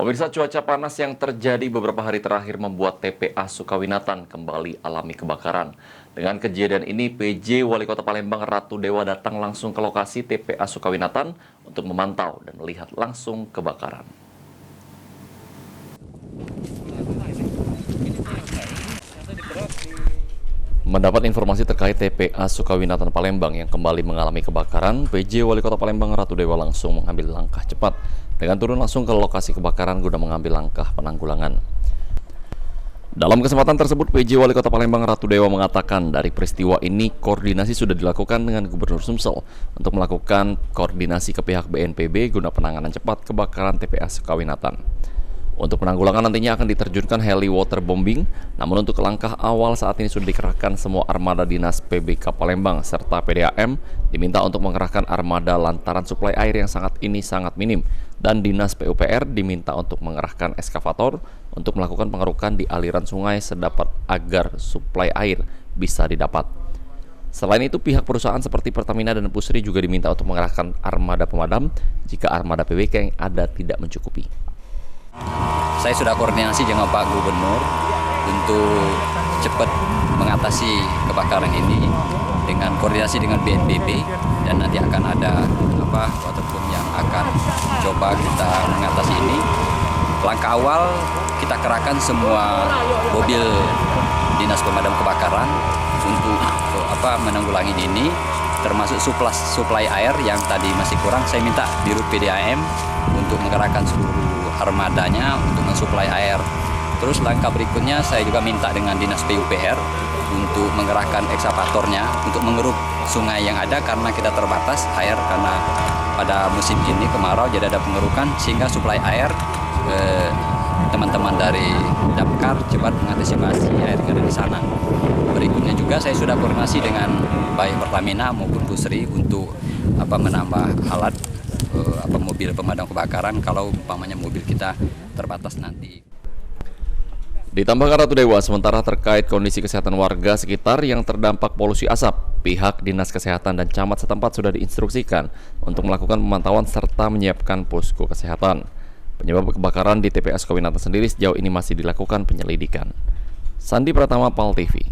Pemirsa, cuaca panas yang terjadi beberapa hari terakhir membuat TPA Sukawinatan kembali alami kebakaran. Dengan kejadian ini, PJ Wali Kota Palembang Ratu Dewa datang langsung ke lokasi TPA Sukawinatan untuk memantau dan melihat langsung kebakaran. Mendapat informasi terkait TPA Sukawinatan Palembang yang kembali mengalami kebakaran, PJ Wali Kota Palembang Ratu Dewa langsung mengambil langkah cepat dengan turun langsung ke lokasi kebakaran guna mengambil langkah penanggulangan. Dalam kesempatan tersebut, PJ Wali Kota Palembang Ratu Dewa mengatakan dari peristiwa ini koordinasi sudah dilakukan dengan Gubernur Sumsel untuk melakukan koordinasi ke pihak BNPB guna penanganan cepat kebakaran TPA Sukawinatan. Untuk penanggulangan nantinya akan diterjunkan heli waterbombing, namun untuk langkah awal saat ini sudah dikerahkan semua armada dinas PBK Palembang serta PDAM diminta untuk mengerahkan armada lantaran suplai air yang sangat minim, dan dinas PUPR diminta untuk mengerahkan eskavator untuk melakukan pengerukan di aliran sungai sedapat agar suplai air bisa didapat. Selain itu, pihak perusahaan seperti Pertamina dan Pusri juga diminta untuk mengerahkan armada pemadam jika armada PBK yang ada tidak mencukupi. Saya sudah koordinasi dengan Pak Gubernur untuk cepat mengatasi kebakaran ini dengan koordinasi dengan BNPB, dan nanti akan ada waterboom yang akan coba kita mengatasi ini. Langkah awal kita kerahkan semua mobil dinas pemadam kebakaran untuk menanggulangi ini, termasuk suplai air yang tadi masih kurang. Saya minta Dirut PDAM untuk mengerahkan seluruh armadanya untuk mensuplai air. Terus langkah berikutnya saya juga minta dengan dinas PUPR untuk mengerahkan ekskavatornya untuk mengeruk sungai yang ada, karena kita terbatas air karena pada musim ini kemarau, jadi ada pengerukan sehingga suplai air teman-teman dari Damkar cepat mengantisipasi air yang ada di sana. Berikutnya juga saya sudah koordinasi dengan baik Pertamina maupun Pusri untuk menambah alat mobil pemadam kebakaran kalau umpamanya mobil kita terbatas nanti. Ditambahkan Ratu Dewa, sementara terkait kondisi kesehatan warga sekitar yang terdampak polusi asap, pihak Dinas Kesehatan dan camat setempat sudah diinstruksikan untuk melakukan pemantauan serta menyiapkan posko kesehatan. Penyebab kebakaran di TPA Sukawinatan sendiri sejauh ini masih dilakukan penyelidikan. Sandi Pratama, PAL TV.